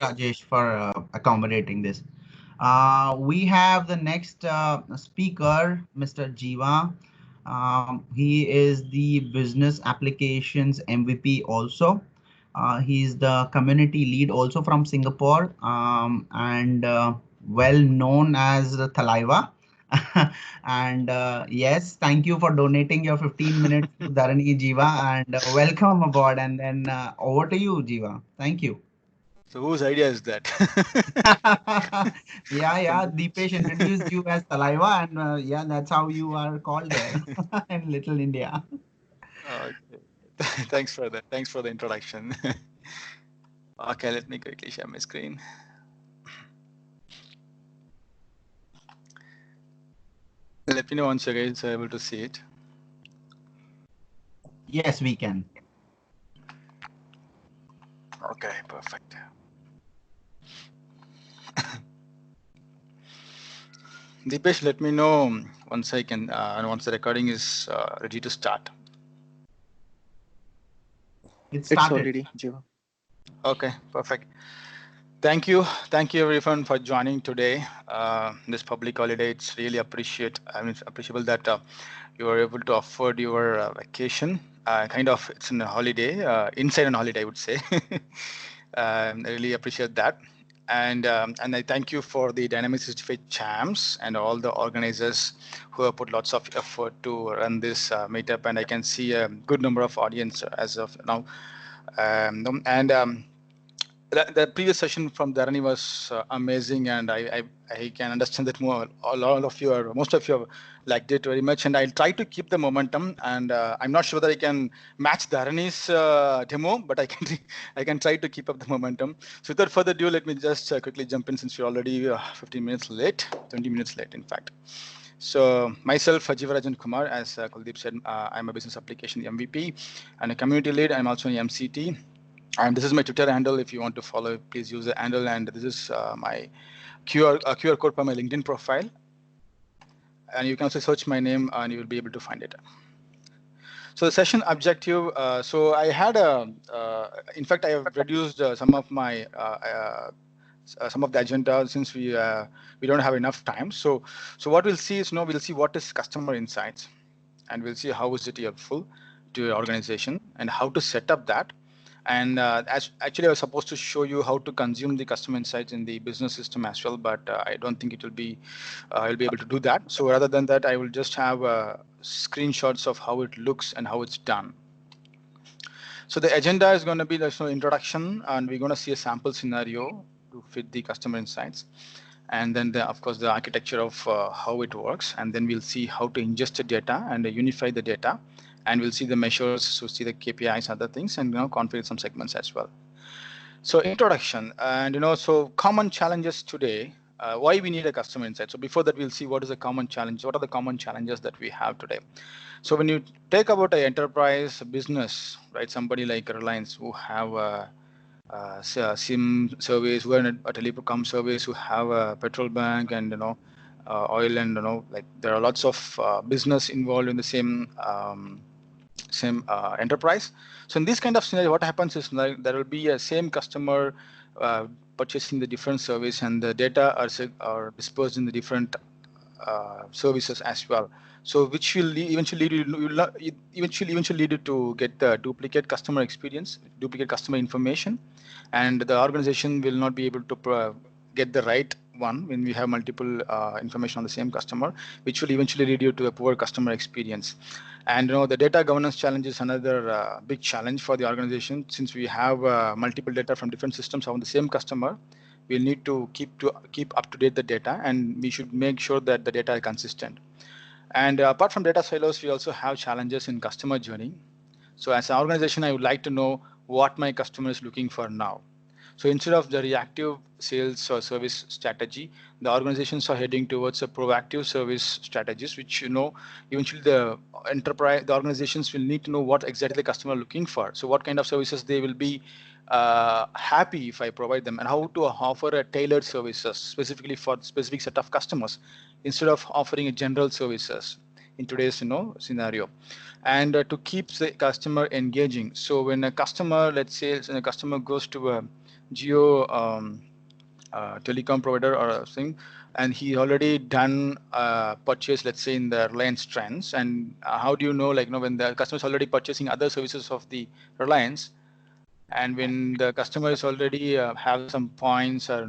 Rajesh, for accommodating this. We have the next speaker, Mr. Jiva. He is the business applications MVP also. He's the community lead also from Singapore, and well known as Thalaiva. And yes, thank you for donating your 15 minutes to Dharani Jiva, and welcome aboard. And then over to you, Jiva. Thank you. So whose idea is that? Yeah, Deepesh introduced you as Saliva, and yeah, that's how you are called there in Little India. Okay. Thanks for that. Thanks for the introduction. Okay, let me quickly share my screen. Let me know once you guys are able to see it. Yes, we can. Okay, perfect. Deepesh, let me know once I can, and once the recording is ready to start. It It's started. already Jiva. Okay, perfect. Thank you everyone for joining today. This public holiday, it's really it's appreciable that you are able to afford your vacation. Kind of, it's a holiday, inside an holiday, I would say. I really appreciate that, and I thank you for the Dynamics 65 champs and all the organizers who have put lots of effort to run this meetup. And I can see a good number of audience as of now. And the previous session from Dharani was amazing, and I can understand that all of you are, most of you have liked it very much, and I'll try to keep the momentum. And I'm not sure that I can match Dharani's demo, but I can I can try to keep up the momentum. So without further ado, let me just quickly jump in, since we're already 15 minutes late, 20 minutes late, in fact. So myself, Jivarajan Kumar, as Kuldeep said, I'm a business application MVP and a community lead. I'm also an MCT, and this is my Twitter handle. If you want to follow, please use the handle. And this is my QR code for my LinkedIn profile. And you can also search my name, and you will be able to find it. So the session objective. So I had in fact, I have reduced some of the agenda, since we don't have enough time. So what we'll see is, we'll see what is customer insights, and we'll see how is it helpful to your organization and how to set up that. And as actually, I was supposed to show you how to consume the customer insights in the business system as well, but I don't think it will be I'll be able to do that. So rather than that, I will just have screenshots of how it looks and how it's done. So the agenda is going to be the introduction, and we're going to see a sample scenario to fit the customer insights, and then of course the architecture of how it works, and then we'll see how to ingest the data and unify the data, and we'll see the measures, so see the KPIs, other things, and configure some segments as well. So introduction, and so common challenges today. Why we need a customer insight. So before that, we'll see what is the common challenge. What are the common challenges that we have today? So when you take about an enterprise business, right? Somebody like Reliance, who have SIM service, who are in a telecom service, who have a petrol bank, and oil, and like there are lots of business involved in the same enterprise. So in this kind of scenario, what happens is, like, there will be a same customer purchasing the different service, and the data are dispersed in the different services as well. So which will eventually lead you to get the duplicate customer experience, duplicate customer information, and the organization will not be able to get the right one when we have multiple information on the same customer, which will eventually lead you to a poor customer experience. And the data governance challenge is another big challenge for the organization, since we have multiple data from different systems on the same customer. We'll need to keep up to date the data, and we should make sure that the data is consistent. And apart from data silos, we also have challenges in customer journey. So as an organization, I would like to know what my customer is looking for now. So instead of the reactive sales or service strategy, the organizations are heading towards a proactive service strategies, which eventually the organizations will need to know what exactly the customer are looking for. So what kind of services they will be happy if I provide them, and how to offer a tailored services specifically for specific set of customers, instead of offering a general services in today's scenario. And to keep the customer engaging. So when a customer, let's say when a customer goes to geo telecom provider or something, and he already done purchase, let's say in the Reliance Trends, and how do you know, like, when the customer is already purchasing other services of the Reliance, and when the customer is already have some points, or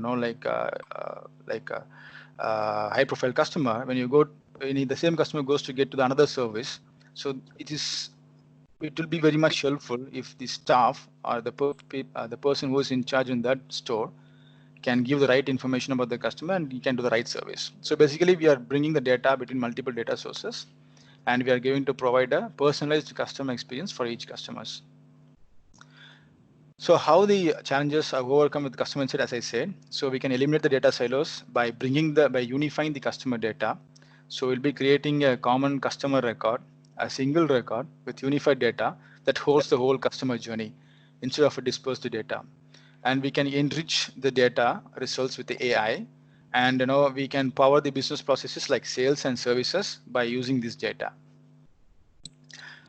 high profile customer, when the same customer goes to get to the another service, so it will be very much helpful if the staff or the person who is in charge in that store can give the right information about the customer, and he can do the right service. So basically, we are bringing the data between multiple data sources, and we are going to provide a personalized customer experience for each customers. So how the challenges are overcome with customer insight, as I said, so we can eliminate the data silos by unifying the customer data. So we'll be creating a common customer record, a single record with unified data that holds the whole customer journey instead of a dispersed data. And we can enrich the data results with the AI, and we can power the business processes like sales and services by using this data.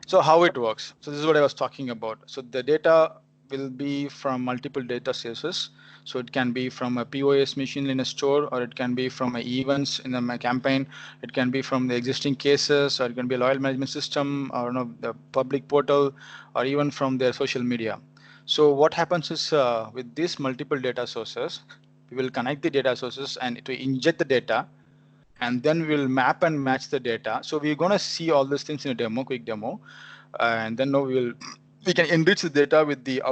So how it works? So this is what I was talking about. So the data will be from multiple data sources. So it can be from a POS machine in a store, or it can be from events in a campaign. It can be from the existing cases, or it can be a loyal management system, or the public portal, or even from their social media. So what happens is with these multiple data sources, we will connect the data sources and to inject the data, and then we'll map and match the data. So we're going to see all these things in a quick demo, and then we can enrich the data with the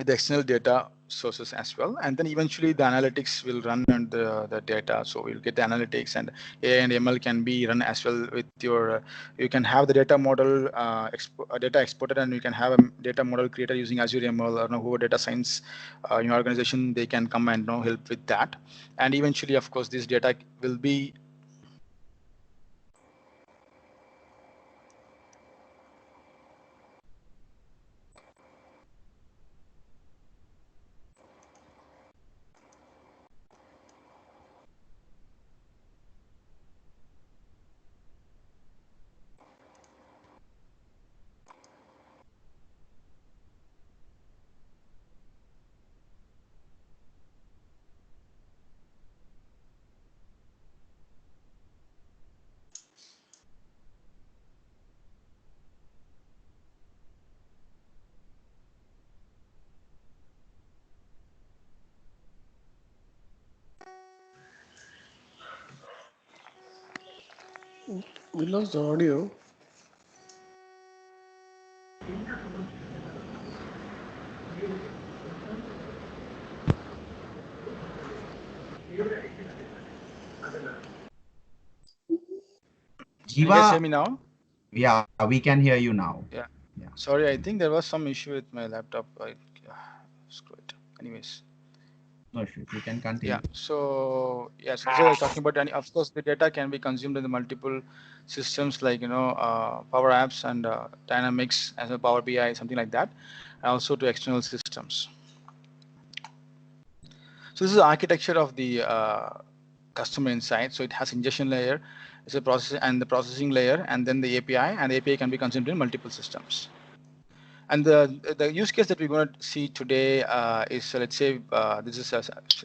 external data sources as well, and then eventually the analytics will run on the data. So we'll get the analytics, and AI and ML can be run as well with your. You can have the data model data exported, and you can have a data model created using Azure ML, or who data science in your organization. They can come and help with that, and eventually, of course, this data will be. We lost the audio. Can you guys hear Jiva, me now? yeah, we can hear you now. Yeah. Yeah. Sorry, I think there was some issue with my laptop. Screw it. Anyways. No issues. You can Yeah. continue. So yes, so I was talking about, and of course, the data can be consumed in the multiple systems like Power Apps and Dynamics as a Power BI, something like that, and also to external systems. So this is the architecture of the customer insight. So it has ingestion layer, it's a process and the processing layer, and then the API, and the API can be consumed in multiple systems. And the use case that we're going to see today is, let's say, this is a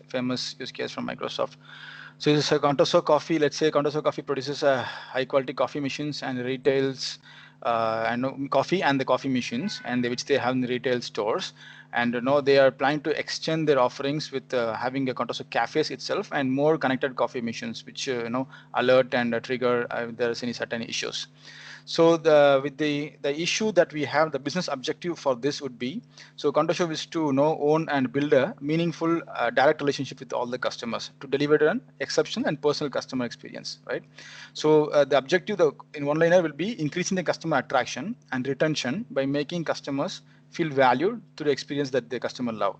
famous use case from Microsoft. So this is a Contoso Coffee. Let's say Contoso Coffee produces high quality coffee machines and retails coffee and the coffee machines, and which they have in the retail stores. And they are planning to extend their offerings with having a Contoso cafes itself and more connected coffee machines, which alert and trigger if there is any certain issues. So with the issue that we have, the business objective for this would be, so Contoso is to own and build a meaningful direct relationship with all the customers to deliver an exceptional and personal customer experience, right? So the objective in one liner will be increasing the customer attraction and retention by making customers feel valued through the experience that the customer love.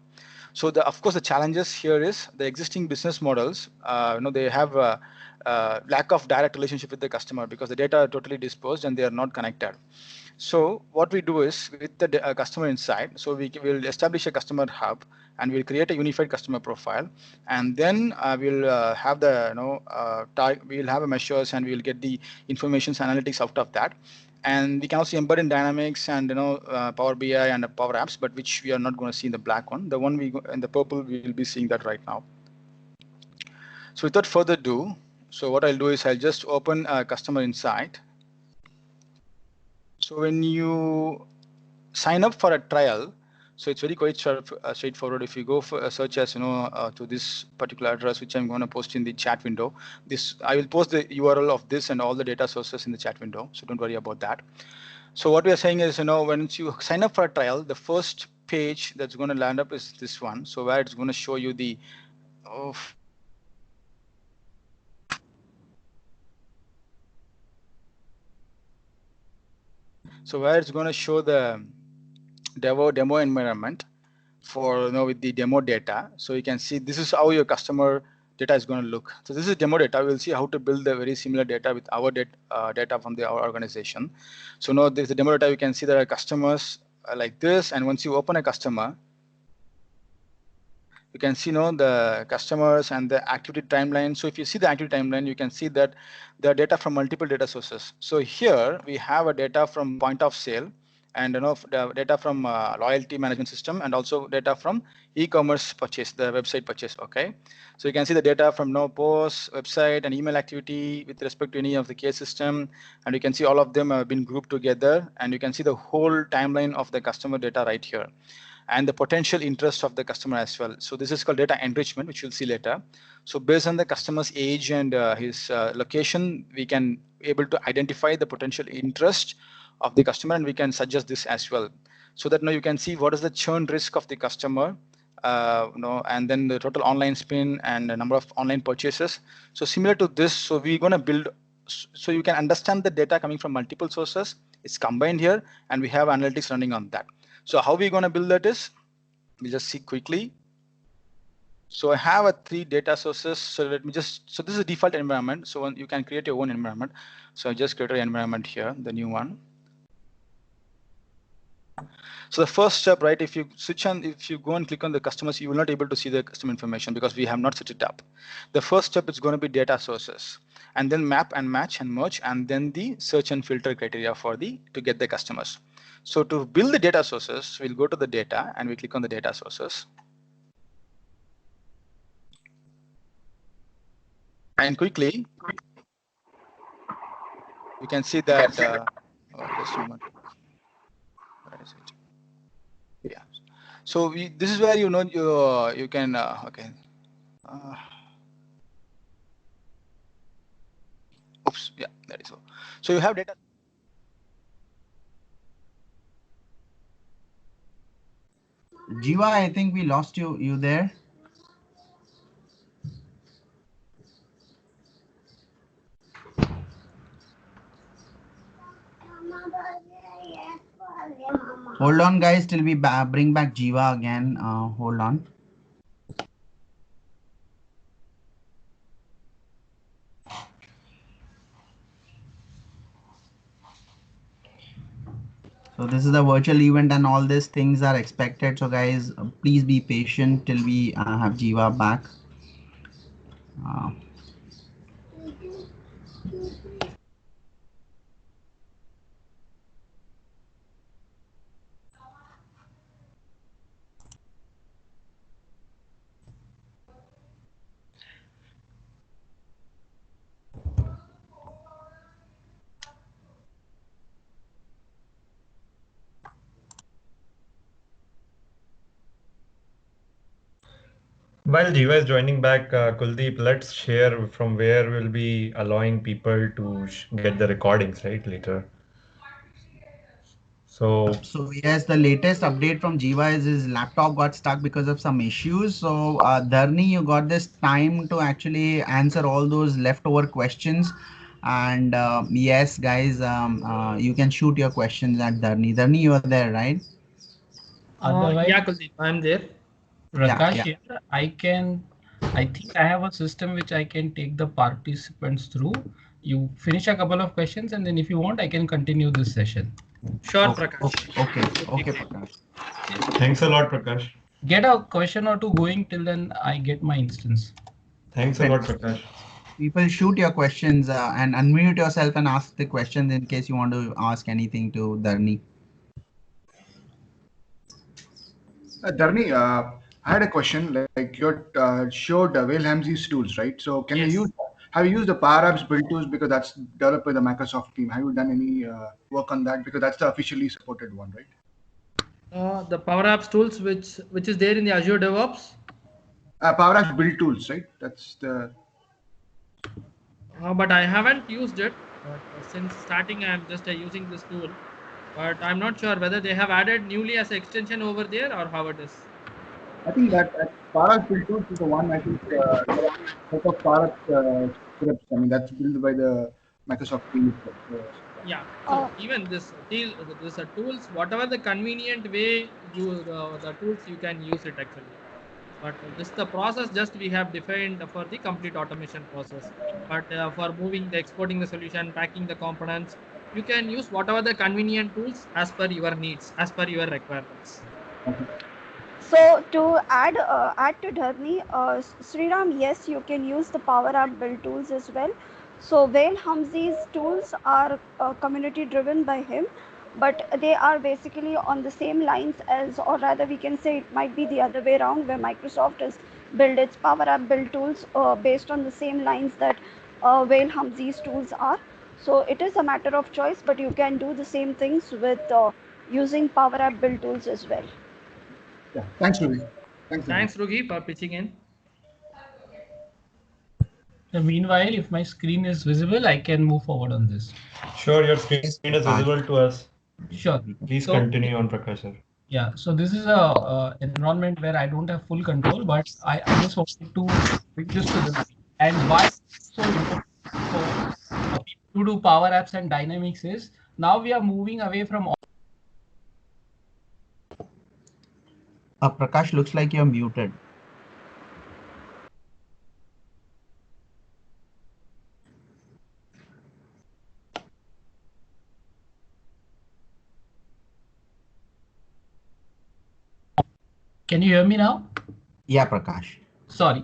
So of course the challenges here is the existing business models. They have lack of direct relationship with the customer because the data are totally dispersed and they are not connected. So what we do is with the customer insight, so we will establish a customer hub and we'll create a unified customer profile, and then we'll have the we'll have a measures and we'll get the information analytics out of that. And we can also embed in Dynamics and Power BI and Power Apps, but which we are not going to see in the black one. The one in the purple, we will be seeing that right now. So without further ado, so what I'll do is I'll just open Customer Insight. So when you sign up for a trial, so it's very quite straightforward. If you go for a search as to this particular address, which I'm going to post in the chat window, I will post the URL of this and all the data sources in the chat window. So don't worry about that. So what we are saying is, once you sign up for a trial, the first page that's going to land up is this one. So where it's going to show you the so where it's going to show the demo environment for with the demo data. So you can see this is how your customer data is going to look. So this is demo data. We'll see how to build a very similar data with our data from our organization. So now there's the demo data. You can see there are customers like this, and once you open a customer, you can see the customers and the activity timeline. So if you see the activity timeline, you can see that there are data from multiple data sources. So here we have a data from point of sale, and the data from loyalty management system, and also data from e-commerce purchase, the website purchase. Okay, so you can see the data from posts, website, and email activity with respect to any of the case system, and you can see all of them have been grouped together, and you can see the whole timeline of the customer data right here, and the potential interest of the customer as well. So this is called data enrichment, which you'll see later. So based on the customer's age and his location, we can able to identify the potential interest of the customer, and we can suggest this as well. So that now you can see what is the churn risk of the customer, and then the total online spend and the number of online purchases. So similar to this, so we're going to build, so you can understand the data coming from multiple sources. It's combined here, and we have analytics running on that. So how we're going to build that is, we'll just see quickly. So I have 3 data sources. So let me so this is a default environment. So you can create your own environment. So I just created an environment here, the new one. So the first step, right, if you go and click on the customers, you will not be able to see the customer information because we have not set it up. The first step is going to be data sources, and then map and match and merge, and then the search and filter criteria to get the customers. So to build the data sources, we'll go to the data and we click on the data sources. And quickly, you can see that, just a moment. Where is it? Yeah. So this is where you can, okay. Oops, yeah, that is so. So you have data. Jiva, I think we lost you. You there? Hold on, guys, till we bring back Jiva again. Hold on. So this is a virtual event and all these things are expected. So guys, please be patient till we have Jiva back. While Jiva is joining back, Kuldeep, let's share from where we'll be allowing people to get the recordings, right, later. So yes, the latest update from Jiva is his laptop got stuck because of some issues. So Dharni, you got this time to actually answer all those leftover questions. And yes, guys, you can shoot your questions at Dharni. Dharni, you are there, right? Yeah, Kuldeep, I'm there. Prakash here. I think I have a system which I can take the participants through. You finish a couple of questions, and then if you want, I can continue this session. Sure, Prakash. Okay, Prakash. Thanks a lot, Prakash. Get a question or two going till then I get my instance. Thanks a lot, Prakash. People shoot your questions and unmute yourself and ask the questions in case you want to ask anything to Dharni. Dharni, I had a question. Like you showed Wilhelms's tools, right? So can Yes. you use? Have you used the Power Apps build tools because that's developed by the Microsoft team? Have you done any work on that because that's the officially supported one, right? The Power Apps tools, which is there in the Azure DevOps. Power Apps build tools, right? That's the. But I haven't used it. Since starting, I'm just using this tool. But I'm not sure whether they have added newly as an extension over there or how it is. I think that Power Apps build tools is the one. I think type of Power Apps scripts. I mean, that's built by the Microsoft team. Yeah. So even this tools, whatever the convenient way you the tools you can use it actually. But this is the process just we have defined for the complete automation process. But for moving the exporting the solution, packing the components, you can use whatever the convenient tools as per your needs, as per your requirements. So to add to Dharni, Sriram, yes, you can use the Power App build tools as well. So Wilhelms's tools are community driven by him, but they are basically on the same lines as, or rather we can say it might be the other way around, where Microsoft has built its Power App build tools based on the same lines that Wilhelms's tools are. So it is a matter of choice, but you can do the same things with using Power App build tools as well. Yeah, thanks, Rugi. Thanks, Rugi, for pitching in. Meanwhile, if my screen is visible, I can move forward on this. Sure, your screen is visible to us. Sure. Please continue on, Prakash sir. Yeah, so this is a environment where I don't have full control, but I just wanted to bring this to the and why it's so important for people to do Power Apps and Dynamics is now we are moving away from. Prakash, looks like you're muted. Can you hear me now? Yeah, Prakash. Sorry.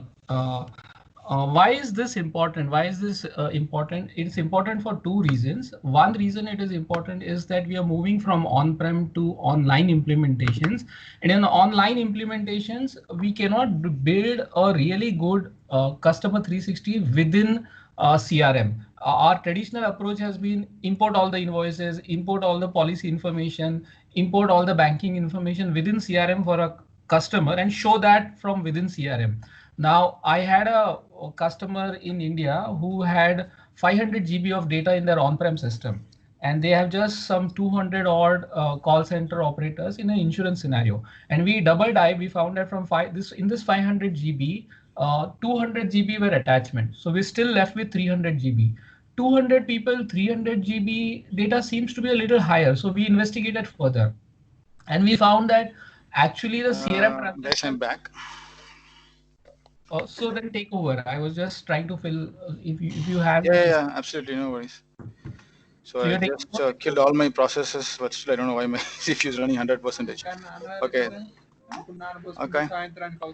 Why is this important? Why is this important? It's important for two reasons. One reason it is important is that we are moving from on-prem to online implementations. And in online implementations, we cannot build a really good customer 360 within CRM. Our traditional approach has been import all the invoices, import all the policy information, import all the banking information within CRM for a customer and show that from within CRM. Now, I had a customer in India who had 500 GB of data in their on-prem system, and they have just some 200 odd call center operators in an insurance scenario. And we double dive, we found that from in this 500 GB, 200 GB were attachment. So we're still left with 300 GB. 200 people, 300 GB data seems to be a little higher. So we investigated further, and we found that actually the CRM. Guys, I'm back. So then take over. I was just trying to fill if you have. Yeah, absolutely, no worries. So I just killed all my processes, but still I don't know why my CPU is running 100%. Okay. Okay.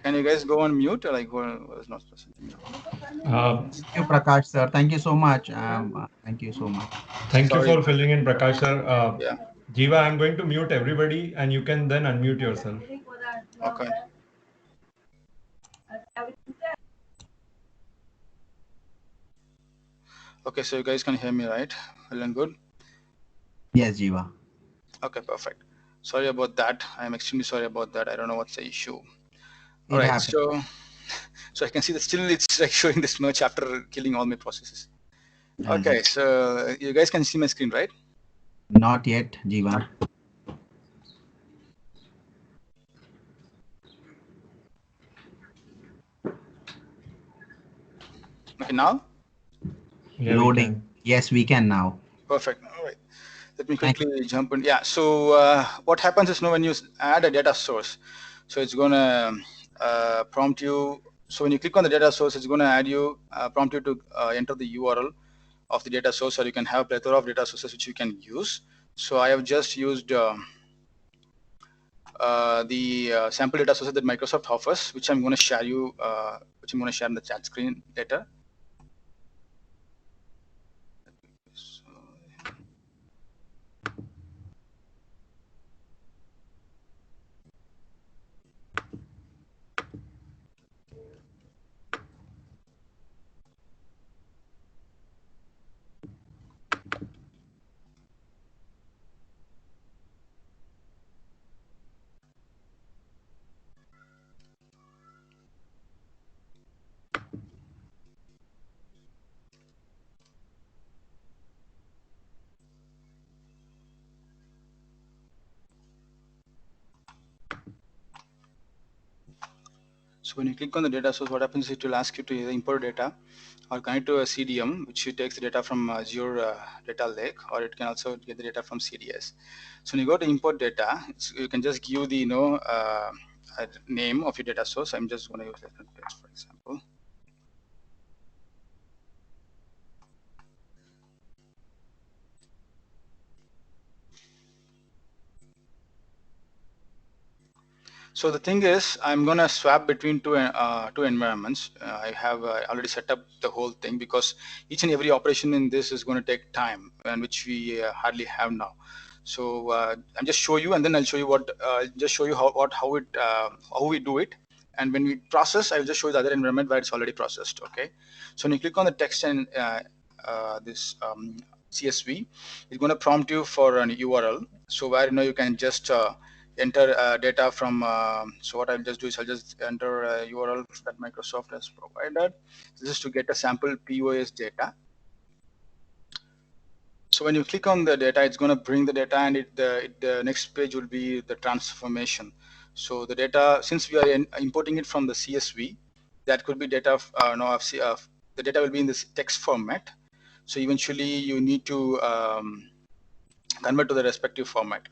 Can you guys go on mute? Like who was not present? Thank you, Prakash sir. Thank you so much. Thank you so much. Thank you for filling in, Prakash sir. Yeah. Jiva, I'm going to mute everybody, and you can then unmute yourself. Okay. Okay, so you guys can hear me, right? Well and good? Yes, Jiva. Okay, perfect. Sorry about that. I'm extremely sorry about that. I don't know what's the issue. All right, so I can see that still it's like showing this merge after killing all my processes. Okay, so you guys can see my screen, right? Not yet, Jiva. Okay, now? Yeah, loading. Yes, we can now. Perfect. All right. Let me quickly jump in. Yeah. So what happens is when you add a data source, so it's going to prompt you. So when you click on the data source, it's going to add you, prompt you to enter the URL of the data source, or you can have a plethora of data sources which you can use. So I have just used the sample data sources that Microsoft offers, which I'm going to share you, which I'm going to share in the chat screen later. So when you click on the data source, what happens is it will ask you to either import data or connect to a CDM, which takes the data from Azure data lake, or it can also get the data from CDS. So when you go to import data, you can just give the name of your data source. I'm just going to use that for example. So the thing is, I'm gonna swap between two environments. I have already set up the whole thing because each and every operation in this is going to take time, and which we hardly have now. So I'll just show you, and then I'll show you what. Just show you how we do it, and when we process, I'll just show you the other environment where it's already processed. Okay. So when you click on the text and this CSV, it's going to prompt you for an URL. So where you can just enter data from. So what I'll just do is I'll just enter a URL that Microsoft has provided. This is to get a sample POS data. So when you click on the data, it's going to bring the data, and the next page will be the transformation. So the data, since we are importing it from the CSV, that could be data the data will be in this text format. So eventually you need to convert to the respective format.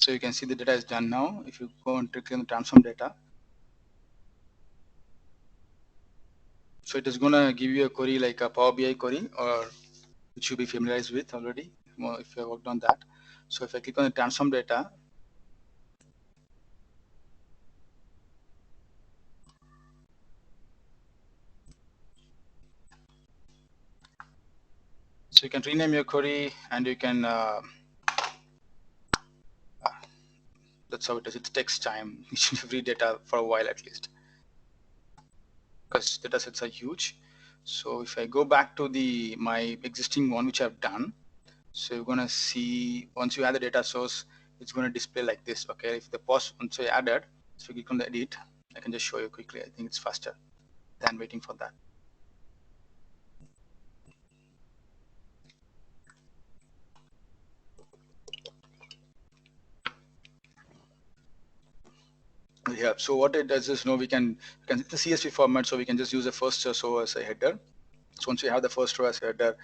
So you can see the data is done now. If you go and click on the transform data, so it is going to give you a query like a Power BI query, or which you'll be familiarized with already if you have worked on that. So if I click on the transform data, so you can rename your query, and you can that's how it is. It takes time. You should read data for a while at least, because data sets are huge. So if I go back to my existing one which I've done, so you're gonna see once you add the data source, it's going to display like this. Okay, if the post once I added, so click on the edit, I can just show you quickly. I think it's faster than waiting for that. Yeah, so what it does is we can it's the CSV format, so we can just use the first row as a header. So once you have the first row as a header,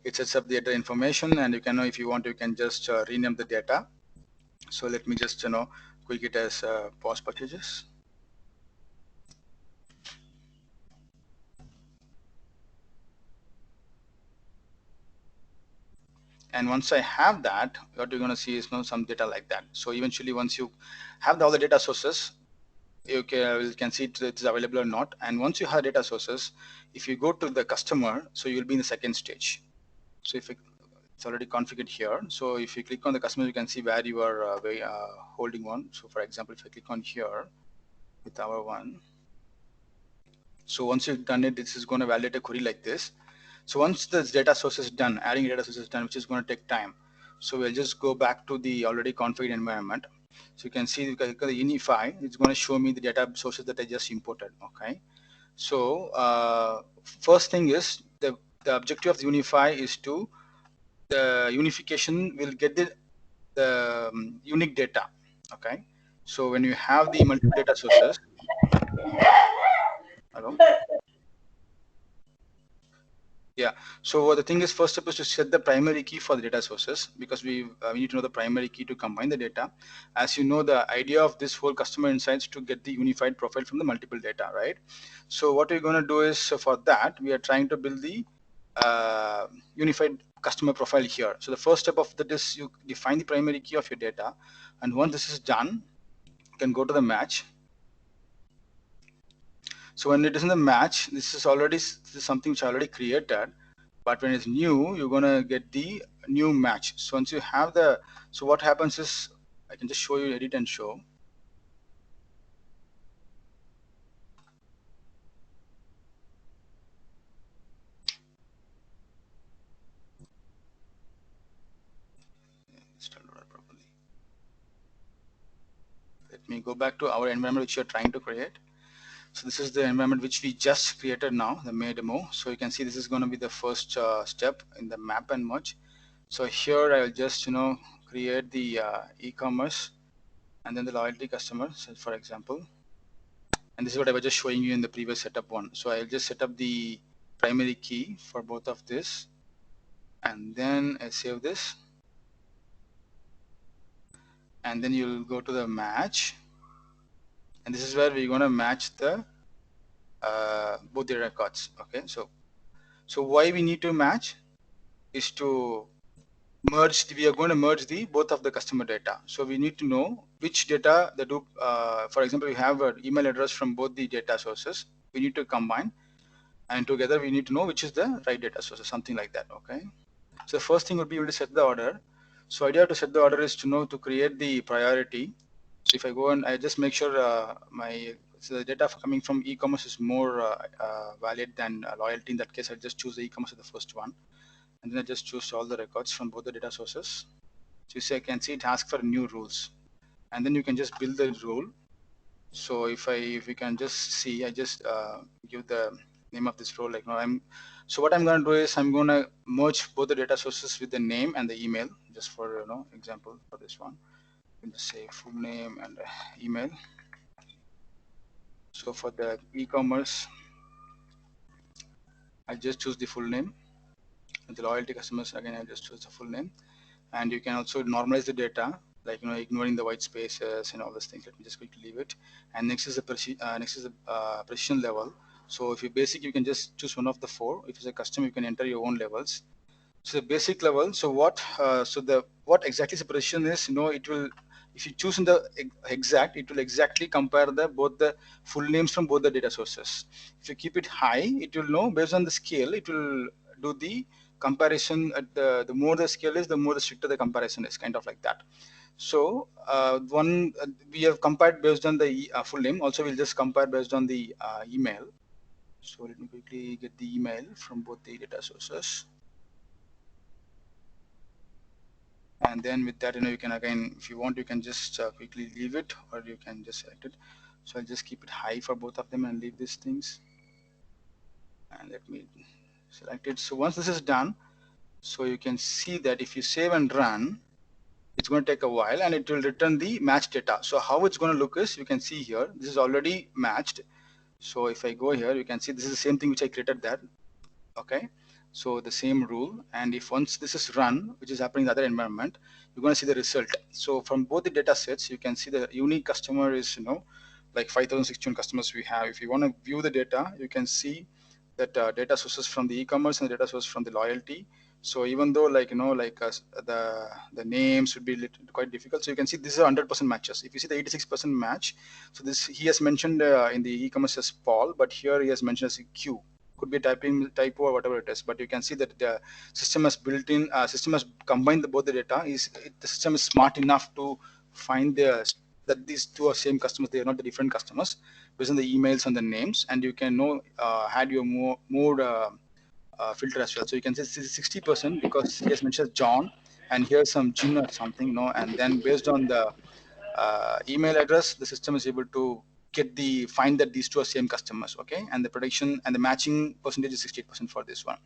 it sets up the data information, and you can if you want, you can just rename the data. So let me just quick it as POS purchases. And once I have that, what you're going to see is some data like that. So eventually, once you have all the data sources, you can see it's available or not. And once you have data sources, if you go to the customer, so you'll be in the second stage. So if it's already configured here, so if you click on the customer, you can see where you are holding one. So for example, if I click on here with our one, so once you've done it, this is going to validate a query like this. So once the data source is done, adding data source is done, which is going to take time. So we'll just go back to the already configured environment. So you can see the Unify, it's going to show me the data sources that I just imported. Okay. So first thing is the objective of the Unify is to the unification will get the unique data. Okay. So when you have the multiple data sources, hello. Yeah. So the thing is, first step is to set the primary key for the data sources, because we need to know the primary key to combine the data. As you know, the idea of this whole customer insights to get the unified profile from the multiple data, right? So what we're going to do is, for that, we are trying to build the unified customer profile here. So the first step of that is you define the primary key of your data, and once this is done, you can go to the match. So when it is in the match, this is something which I already created, but when it's new, you're gonna get the new match. So once you have so what happens is, I can just show you, edit and show. Let me go back to our environment which you're trying to create. So this is the environment which we just created now, the May demo. So you can see this is going to be the first step in the map and merge. So here I will just, create the e-commerce and then the loyalty customer, so for example. And this is what I was just showing you in the previous setup one. So I'll just set up the primary key for both of this. And then I save this. And then you'll go to the match. And this is where we're going to match the both the records. Okay, so why we need to match is to merge. We are going to merge the both of the customer data. So we need to know which data the do. For example, we have an email address from both the data sources. We need to combine, and together we need to know which is the right data source, or something like that. Okay. So the first thing would be able to set the order. So idea to set the order is to know to create the priority. So if I go and I just make sure so the data coming from e-commerce is more valid than loyalty. In that case, I just choose the e-commerce as the first one, and then I just choose all the records from both the data sources. So you see, I can see it asks for new rules, and then you can just build the rule. So if we can just see, I just give the name of this role. Like now so what I'm going to do is I'm going to merge both the data sources with the name and the email, just for example for this one. You can just say full name and email. So for the e-commerce, I just choose the full name. And the loyalty customers, again, I just choose the full name. And you can also normalize the data, like ignoring the white spaces and all those things. Let me just quickly leave it. And next is the precision level. So if you basic, you can just choose one of the four. If it's a custom, you can enter your own levels. So the basic level. So what exactly the precision is? It will, if you choose in the exact, it will exactly compare both the full names from both the data sources. If you keep it high, it will know based on the scale. It will do the comparison. At the more the scale is, the more the stricter the comparison is. Kind of like that. So we have compared based on the full name. Also, we'll just compare based on the email. So let me quickly get the email from both the data sources. And then with that, you can again, if you want, you can just quickly leave it, or you can just select it. So I'll just keep it high for both of them and leave these things. And let me select it. So once this is done, so you can see that if you save and run, it's going to take a while and it will return the match data. So how it's going to look is, you can see here, this is already matched. So if I go here, you can see this is the same thing which I created there. Okay. So the same rule, and if once this is run, which is happening in the other environment, you're going to see the result. So from both the data sets, you can see the unique customer is, like 5,061 customers we have. If you want to view the data, you can see that data sources from the e-commerce and the data source from the loyalty. So even though the names would be quite difficult, so you can see this is 100% matches. If you see the 86% match, so this he has mentioned in the e-commerce as Paul, but here he has mentioned as Q. Could be typo or whatever it is, but you can see that the system has built in system has combined both the data. The system is smart enough to find that these two are same customers. They are not the different customers based on the emails and the names, and you can add your mode filter as well. So you can say 60% because he has mentioned John, and here's some Jin or something, and then based on the email address, the system is able to find that these two are same customers. Okay, and the prediction and the matching percentage is 68% for this one.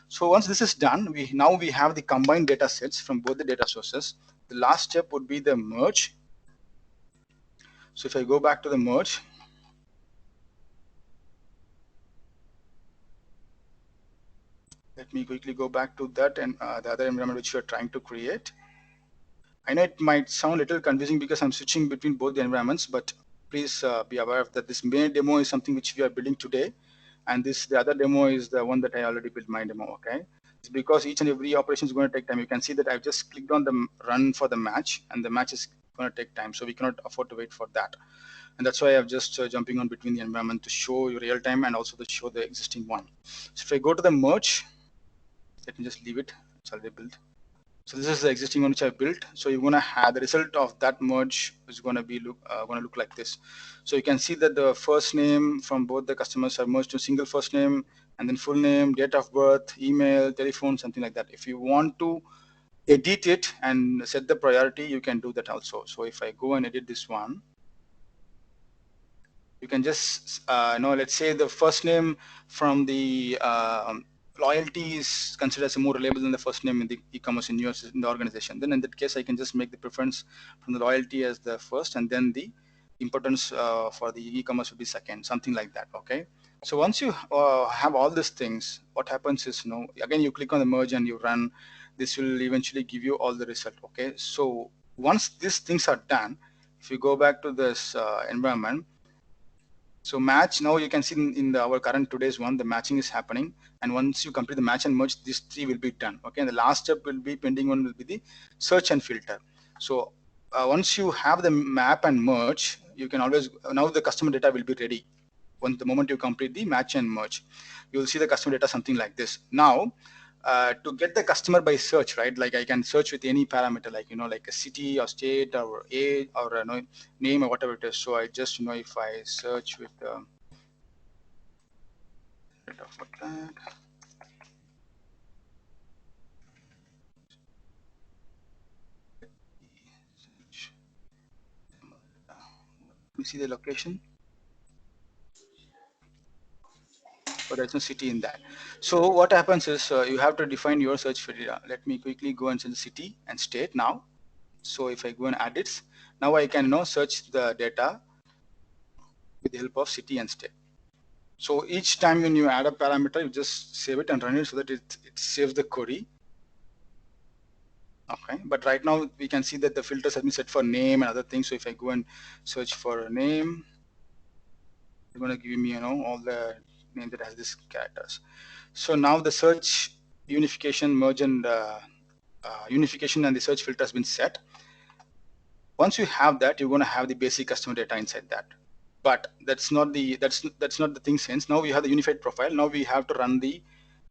So once this is done, we have the combined data sets from both the data sources. The last step would be the merge. So if I go back to the merge, let me quickly go back to that and the other environment which you are trying to create. I know it might sound a little confusing because I'm switching between both the environments, but please be aware of that. This main demo is something which we are building today, and the other demo is the one that I already built my demo. Okay, it's because each and every operation is going to take time. You can see that I've just clicked on the run for the match, and the match is going to take time, so we cannot afford to wait for that. And that's why I'm just jumping on between the environment to show you real time and also to show the existing one. So if I go to the merge, let me just leave it. It's already built. So this is the existing one which I built. So you're going to have the result of that merge is going to be look like this. So you can see that the first name from both the customers are merged to a single first name, and then full name, date of birth, email, telephone, something like that. If you want to edit it and set the priority, you can do that also. So if I go and edit this one, can just let's say the first name from the loyalty is considered as more reliable than the first name in the e-commerce in the organization. Then in that case, I can just make the preference from the loyalty as the first, and then the importance for the e-commerce will be second, something like that. Okay. So once you have all these things, what happens is, again, you click on the merge and you run. This will eventually give you all the result. Okay. So once these things are done, if you go back to this environment, so match, now you can see in our current today's one, the matching is happening. And once you complete the match and merge, these three will be done. Okay. And the last step will be, pending one will be the search and filter. So once you have the map and merge, you can always, now the customer data will be ready. When the moment you complete the match and merge, you will see the customer data something like this. Now, to get the customer by search, right? Like I can search with any parameter, like like a city or state or age or name or whatever it is. So I just if I search with you see the location. But there's no city in that. So what happens is you have to define your search criteria. Let me quickly go and send city and state now. So if I go and add it, now I can now search the data with the help of city and state. So each time when you add a parameter, you just save it and run it so that it saves the query. Okay, but right now we can see that the filters have been set for name and other things. So if I go and search for a name, it's going to give me all the name that has these characters. So now the search unification, merge and unification and the search filter has been set. Once you have that, you're going to have the basic customer data inside that. But that's not the thing. Since now we have the unified profile, now we have to run the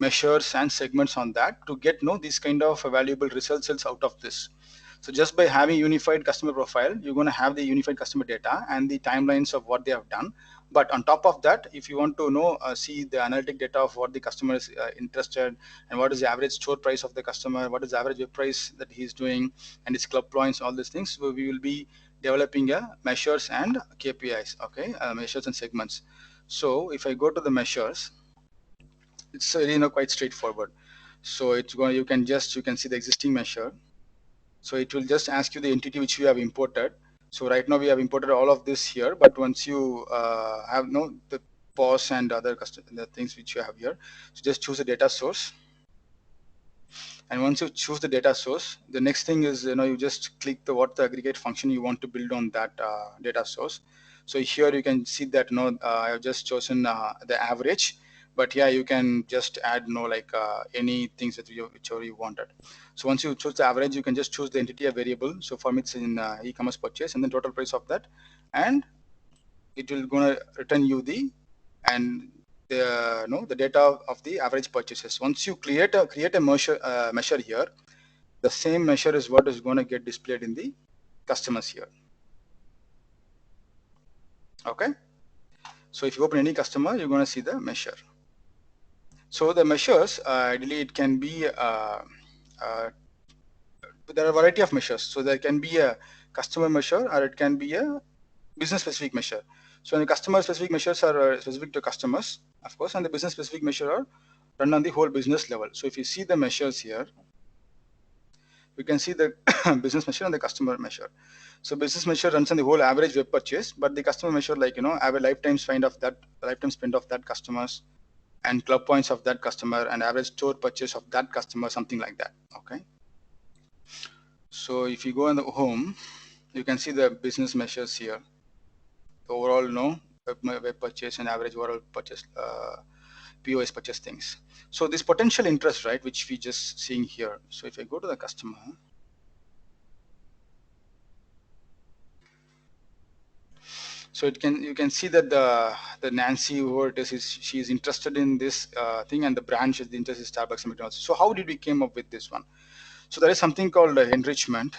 measures and segments on that to get these kind of valuable results out of this. So just by having unified customer profile, you're going to have the unified customer data and the timelines of what they have done. But on top of that, if you want to see the analytic data of what the customer is interested and what is the average store price of the customer, what is the average web price that he's doing, and his club points, all these things, so we will be developing measures and KPIs. Okay, measures and segments. So if I go to the measures, it's quite straightforward. So it's going, you can see the existing measure. So it will just ask you the entity which we have imported. So right now we have imported all of this here, but once you have the POS and other the things which you have here, so just choose the data source. And once you choose the data source, the next thing is you just click what the aggregate function you want to build on that data source. So here you can see that I have just chosen the average, but yeah, you can just add any things that whichever you wanted. So once you choose the average, you can just choose the entity, a variable. So for me, it's in e-commerce purchase, and then total price of that, and it will gonna return you the data of the average purchases. Once you create a measure here, the same measure is what is going to get displayed in the customers here. Okay. So if you open any customer, you're going to see the measure. So the measures, ideally, it can be there are a variety of measures. So there can be a customer measure, or it can be a business specific measure. So the customer specific measures are specific to customers, of course, and the business specific measure are run on the whole business level. So if you see the measures here, you can see the business measure and the customer measure. So business measure runs on the whole average web purchase, but the customer measure, have a lifetime spend of that customers, and club points of that customer, and average store purchase of that customer, something like that. Okay. So if you go on the home, you can see the business measures here. The overall, web purchase and average overall purchase, POS purchase things. So this potential interest, right, which we just seeing here. So if I go to the customer, so you can see that the Nancy, whoever it is, she is interested in this thing, and the branch is the interest is Starbucks and McDonald's. So how did we came up with this one? So there is something called enrichment.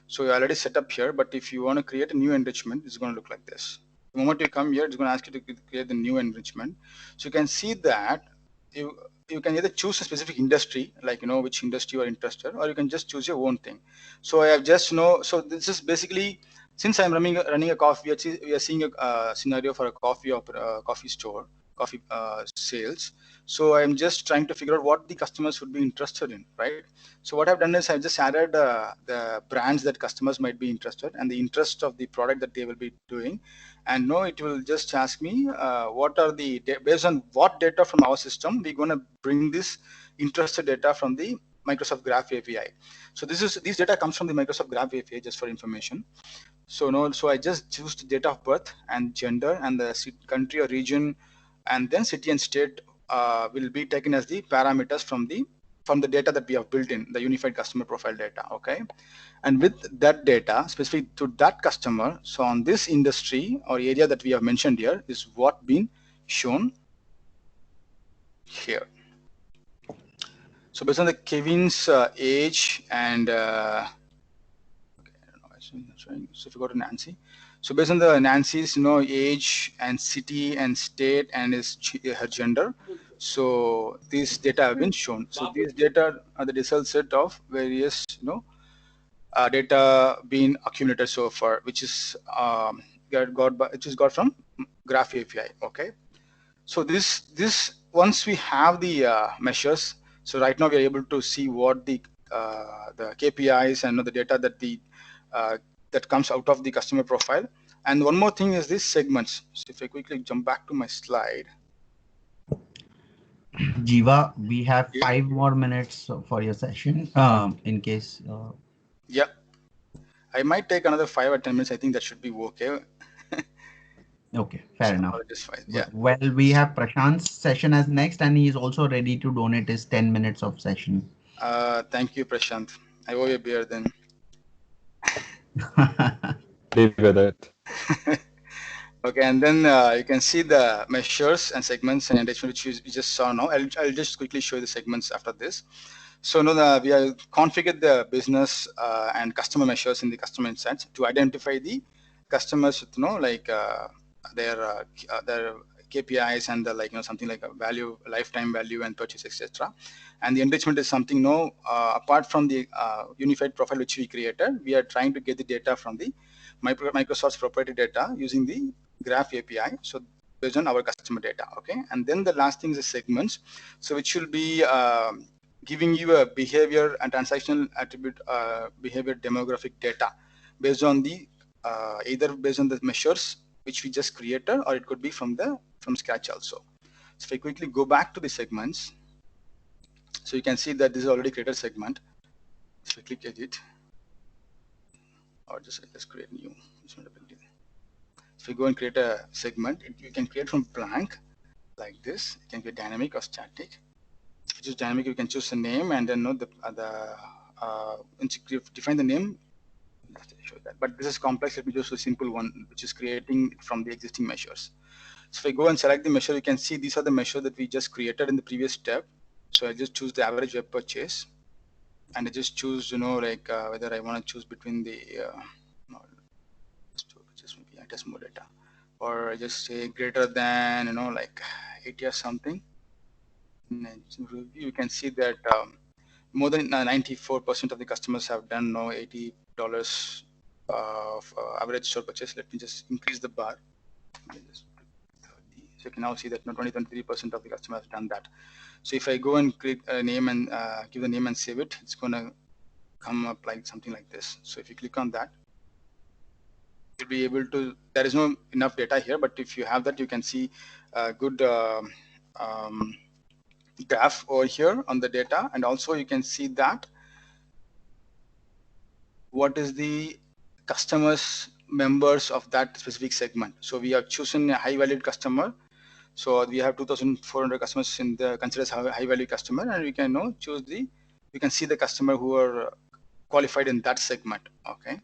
So you already set up here, but if you want to create a new enrichment, it's going to look like this. The moment you come here, it's going to ask you to create the new enrichment. So you can see that you can either choose a specific industry, which industry you are interested, or you can just choose your own thing. So I have just so this is basically since I'm running a coffee, we are seeing a scenario for a coffee store, coffee sales. So I'm just trying to figure out what the customers would be interested in, right? So what I've done is I've just added the brands that customers might be interested and the interest of the product that they will be doing. And no, it will just ask me what are the, based on what data from our system, we're going to bring this interested data from the Microsoft Graph API. So this data comes from the Microsoft Graph API, just for information. So I just choose the date of birth and gender and the country or region, and then city and state will be taken as the parameters from the data that we have built in the unified customer profile data. Okay, and with that data specific to that customer, so on this industry or area that we have mentioned here is what been shown here. So based on the Kevin's age and so if you go to Nancy, so based on the Nancy's age and city and state and her gender, so these data have been shown. So these data are the result set of various data being accumulated so far, which is got from Graph API. Okay, so this once we have the measures, so right now we are able to see what the KPIs and the data that that comes out of the customer profile. And one more thing is these segments. So if I quickly jump back to my slide. Jiva, we have 5 more minutes for your session. In case. Yeah, I might take another 5 or 10 minutes. I think that should be okay. Okay, fair enough. Yeah. Well, we have Prashant's session as next, and he is also ready to donate his 10 minutes of session. Thank you, Prashant. I owe you a beer then. Leave with it. Okay, and then you can see the measures and segments and engagement which we just saw now. I'll just quickly show you the segments after this. So now we have configured the business and customer measures in the customer insights to identify the customers with their KPIs and the something like a value, lifetime value, and purchase, etc. And the enrichment is something apart from the unified profile which we created, we are trying to get the data from the Microsoft's proprietary data using the Graph API. So based on our customer data. Okay, and then the last thing is the segments. So which will be giving you a behavior and transactional attribute behavior demographic data based on the either based on the measures which we just created, or it could be from scratch also. So if I quickly go back to the segments, so you can see that this is already created segment. If I click edit, or let's create new. It's not a big deal. If you go and create a segment, you can create from blank like this. You can create dynamic or static. If you choose dynamic, you can choose a name and then define the name. Show that, but this is complex. Let me just do a simple one, which is creating from the existing measures. So if I go and select the measure, you can see these are the measures that we just created in the previous step. So I just choose the average web purchase, and I just choose whether I want to choose between the just maybe I test more data, or I just say greater than 80 or something. And you can see that more than 94% of the customers have done $80 of average store purchase. Let me just increase the bar. So you can now see that 23% of the customers have done that. So if I go and create a name and give the name and save it, it's going to come up like something like this. So if you click on that, you'll be able to, there is no enough data here, but if you have that, you can see a good graph over here on the data, and also you can see that what is the customers members of that specific segment. So we have chosen a high valued customer, so we have 2,400 customers in the considered high value customer, and we can choose you can see the customer who are qualified in that segment. Okay,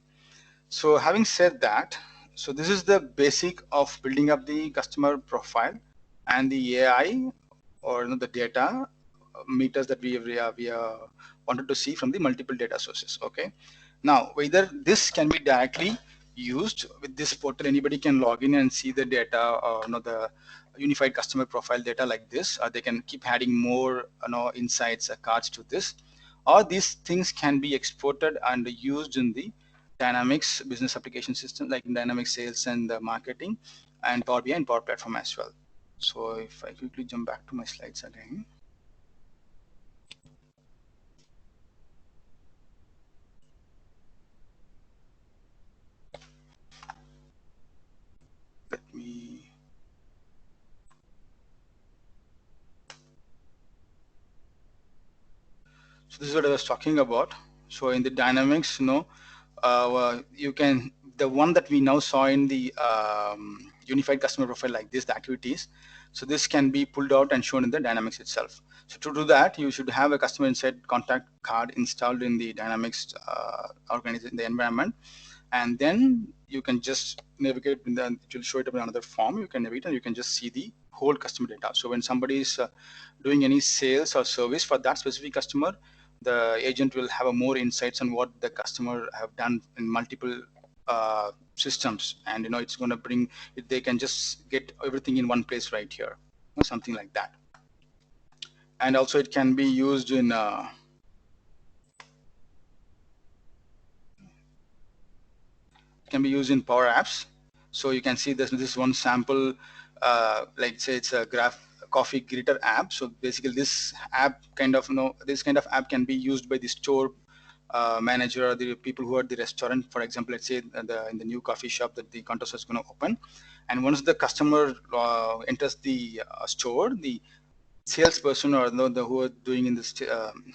so having said that, so this is the basic of building up the customer profile and the AI or the data meters that we wanted to see from the multiple data sources. Okay, now whether this can be directly used with this portal, anybody can log in and see the data or the unified customer profile data like this, or they can keep adding more insights cards to this, or these things can be exported and used in the Dynamics business application system, like in Dynamics sales and marketing, and Power BI and Power Platform as well. So if I quickly jump back to my slides again. Let me. So this is what I was talking about. So in the Dynamics, you can, the one that we now saw in the unified customer profile like this, the activities. So this can be pulled out and shown in the Dynamics itself. So to do that, you should have a customer insight contact card installed in the Dynamics organization, the environment, and then you can just navigate, and then it will show it up in another form. You can navigate and you can just see the whole customer data. So when somebody is doing any sales or service for that specific customer, the agent will have a more insights on what the customer have done in multiple systems, and it's going to bring it, they can just get everything in one place right here, or something like that. And also it can be used in Power Apps. So you can see this one sample, like say it's a coffee greeter app. So basically this app this kind of app can be used by the store manager or the people who are at the restaurant. For example, let's say in the new coffee shop that the contest is going to open, and once the customer enters the store, the salesperson or who are doing in this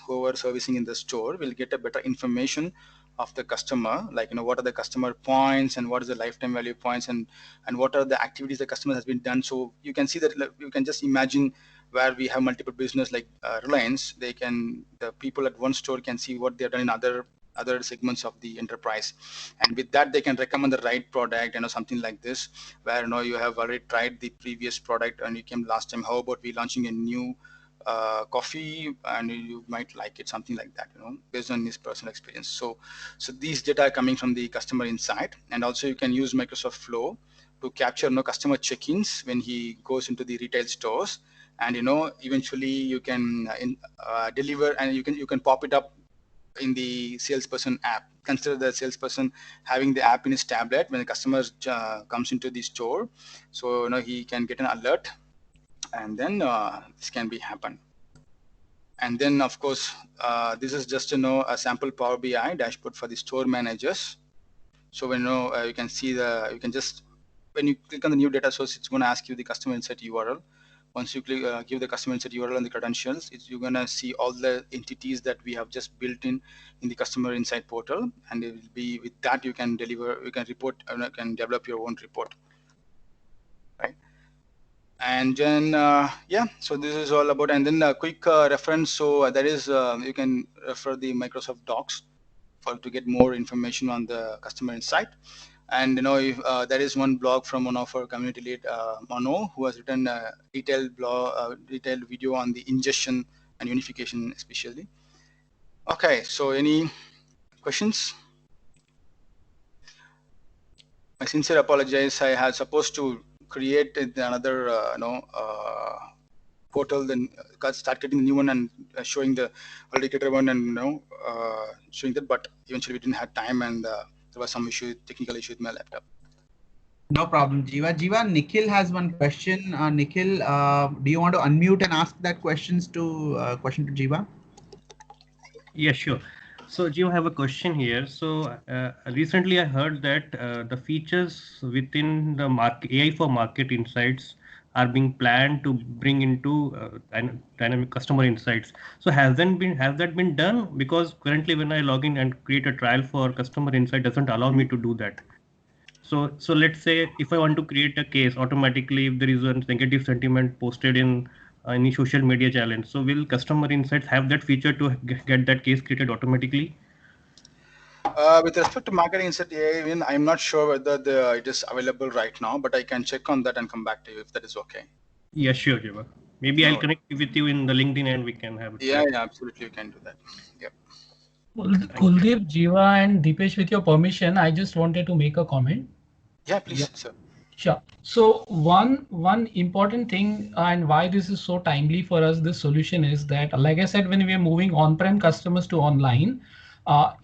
who are servicing in the store will get a better information of the customer, like what are the customer points and what is the lifetime value points, and what are the activities the customer has been done. So you can see that, you can just imagine where we have multiple business like Reliance, the people at one store can see what they've done in other segments of the enterprise, and with that they can recommend the right product, something like this, where you have already tried the previous product and you came last time, how about we launching a new coffee and you might like it, something like that, based on his personal experience. So these data are coming from the customer insight. And also you can use Microsoft Flow to capture customer check-ins when he goes into the retail stores, and eventually you can deliver, and you can pop it up in the salesperson app. Consider the salesperson having the app in his tablet when the customer comes into the store, so he can get an alert, and then this can be happen. And then of course this is just a sample Power BI dashboard for the store managers. So when you can see you can just, when you click on the new data source, it's going to ask you the customer insight URL. Once you click, give the customer insight URL and the credentials, you're going to see all the entities that we have just built in the customer insight portal, and it will be, with that you can report, can develop your own report, right? And then yeah, so this is all about. And then a quick reference, so that is you can refer the Microsoft Docs to get more information on the customer insight. And if there is one blog from one of our community lead, Mano, who has written a detailed blog, detailed video on the ingestion and unification especially. Okay, so any questions? I sincerely apologize. I had supposed to create another portal, then start getting the new one and showing the already created one, and showing that, but eventually we didn't have time, and there was some technical issue with my laptop. No problem, Jiva. Jiva, Nikhil has one question. Nikhil, do you want to unmute and ask that question to Jiva? Yeah, sure. So Jiva, I have a question here. So recently I heard that the features within the AI for Market Insights are being planned to bring into dynamic customer insights. So has that been done? Because currently when I log in and create a trial for customer insight, doesn't allow me to do that. So let's say if I want to create a case automatically, if there is a negative sentiment posted in any social media challenge, so will customer insights have that feature to get that case created automatically? With respect to marketing insight AI, I'm not sure whether it is available right now, but I can check on that and come back to you if that is okay. Yeah, sure, Jiva. Maybe I'll connect with you in the LinkedIn and we can have it. Yeah, absolutely, you can do that. Yep. Kuldeep, Jiva, and Deepesh, with your permission, I just wanted to make a comment. Yeah, please, sir. Sure. So one important thing, and why this is so timely for us, this solution is that, like I said, when we are moving on-prem customers to online,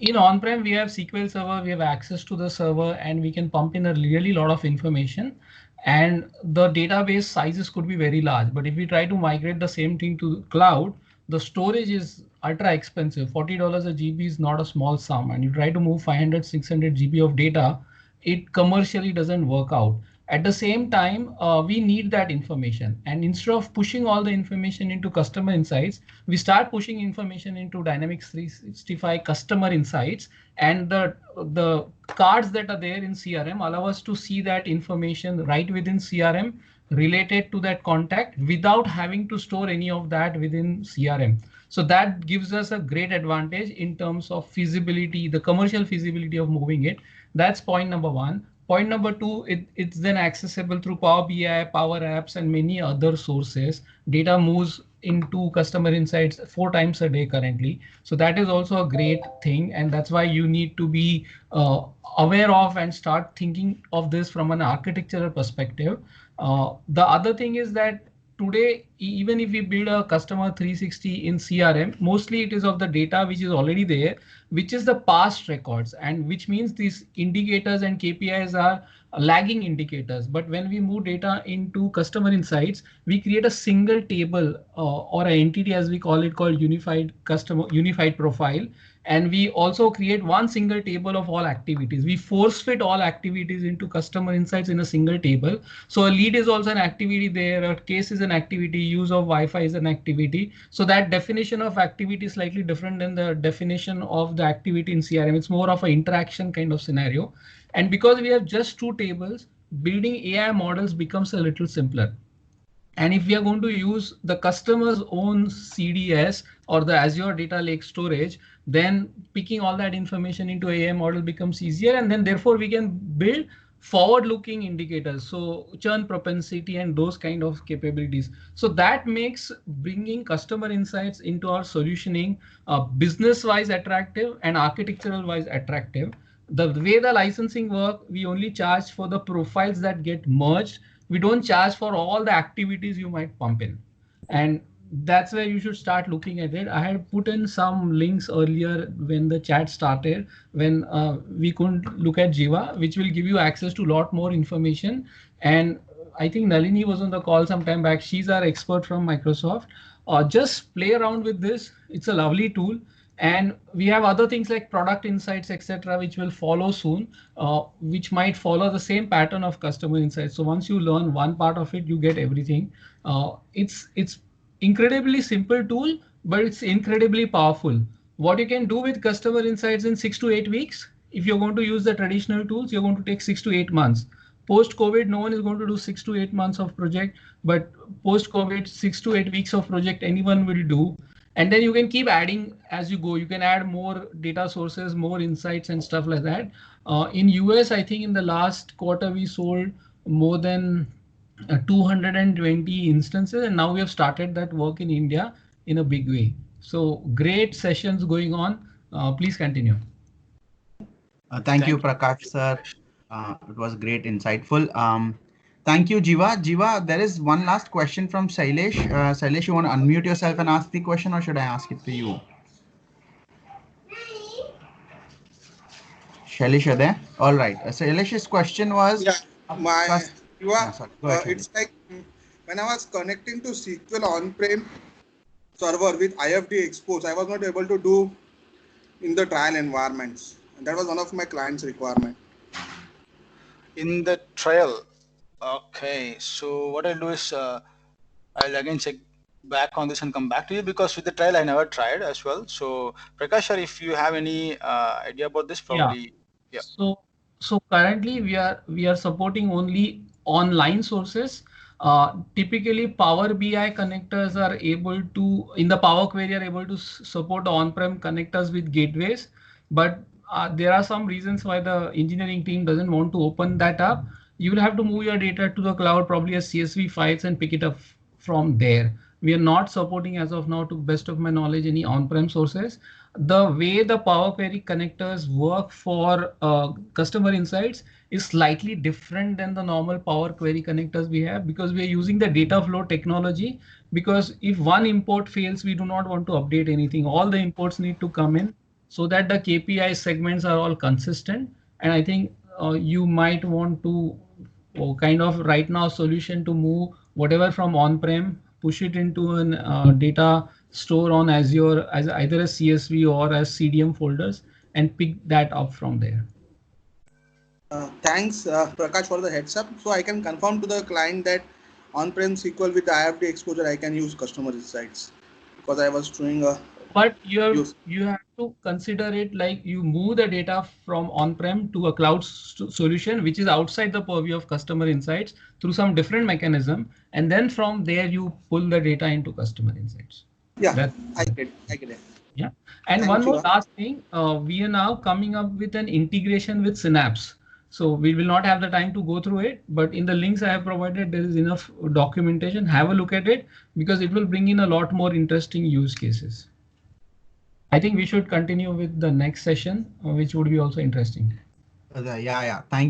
In on-prem, we have SQL Server, we have access to the server, and we can pump in a really lot of information. And the database sizes could be very large. But if we try to migrate the same thing to cloud, the storage is ultra expensive. $40 a GB is not a small sum. And you try to move 500, 600 GB of data, it commercially doesn't work out. At the same time, we need that information. And instead of pushing all the information into customer insights, we start pushing information into Dynamics 365 customer insights. And the cards that are there in CRM allow us to see that information right within CRM related to that contact without having to store any of that within CRM. So that gives us a great advantage in terms of feasibility, the commercial feasibility of moving it. That's point number one. Point number two, it's then accessible through Power BI, Power Apps, and many other sources. Data moves into customer insights 4 times a day currently. So that is also a great thing. And that's why you need to be aware of and start thinking of this from an architectural perspective. The other thing is that today, even if we build a customer 360 in CRM, mostly it is of the data which is already there, which is the past records, and which means these indicators and KPIs are lagging indicators. But when we move data into customer insights, we create a single table or an entity, as we call it, called unified profile. And we also create one single table of all activities. We force fit all activities into customer insights in a single table. So a lead is also an activity there, a case is an activity, use of Wi-Fi is an activity. So that definition of activity is slightly different than the definition of the activity in CRM. It's more of an interaction kind of scenario. And because we have just 2 tables, building AI models becomes a little simpler. And if we are going to use the customer's own CDS or the Azure Data Lake storage, then picking all that information into AI model becomes easier. And then therefore we can build forward-looking indicators, so churn propensity and those kind of capabilities. So that makes bringing customer insights into our solutioning business-wise attractive and architectural-wise attractive. The way the licensing work, we only charge for the profiles that get merged. We don't charge for all the activities you might pump in. And that's where you should start looking at it. I had put in some links earlier when the chat started, when we couldn't look at Jiva, which will give you access to a lot more information. And I think Nalini was on the call some time back. She's our expert from Microsoft. Just play around with this. It's a lovely tool. And we have other things like product insights, etc., which will follow soon, which might follow the same pattern of customer insights. So once you learn one part of it, you get everything. It's incredibly simple tool, but it's incredibly powerful. What you can do with customer insights in 6 to 8 weeks, if you're going to use the traditional tools, you're going to take 6 to 8 months. Post-COVID, no one is going to do 6 to 8 months of project, but post-COVID, 6 to 8 weeks of project, anyone will do. And then you can keep adding as you go. You can add more data sources, more insights and stuff like that. In US, I think in the last quarter, we sold more than 220 instances. And now we have started that work in India in a big way. So great sessions going on. Please continue. Thank you, Prakash, sir. It was great, insightful. Thank you, Jiva. Jiva, there is one last question from Shailesh. Shailesh, you want to unmute yourself and ask the question, or should I ask it for you? Shailesh, are there? All right. Shailesh's question was... Yeah, it's like when I was connecting to SQL on-prem server with IFD expose, I was not able to do in the trial environments. And that was one of my client's requirement. In the trial. Okay, so what I'll do is I'll again check back on this and come back to you, because with the trial I never tried as well. So Prakash, if you have any idea about this, probably. Yeah. So currently we are supporting only online sources. Typically Power BI connectors are able to, in the Power Query, are able to support on-prem connectors with gateways, but there are some reasons why the engineering team doesn't want to open that up. You will have to move your data to the cloud, probably as CSV files, and pick it up from there. We are not supporting as of now, to best of my knowledge, any on-prem sources. The way the Power Query connectors work for customer insights is slightly different than the normal Power Query connectors we have, because we are using the data flow technology. Because if one import fails, we do not want to update anything. All the imports need to come in so that the KPI segments are all consistent. And I think you might want to kind of right now solution to move whatever from on-prem, push it into an data store on Azure as either a CSV or as CDM folders, and pick that up from there. Thanks, Prakash, for the heads up. So I can confirm to the client that on-prem SQL with the IFD exposure, I can use customer insights, because I was doing a. But you have to consider it like you move the data from on-prem to a cloud solution, which is outside the purview of customer insights through some different mechanism. And then from there, you pull the data into customer insights. Yeah, I get it. Yeah. And one more last thing, we are now coming up with an integration with Synapse. So we will not have the time to go through it, but in the links I have provided, there is enough documentation. Have a look at it because it will bring in a lot more interesting use cases. I think we should continue with the next session, which would be also interesting. Yeah. Thank you.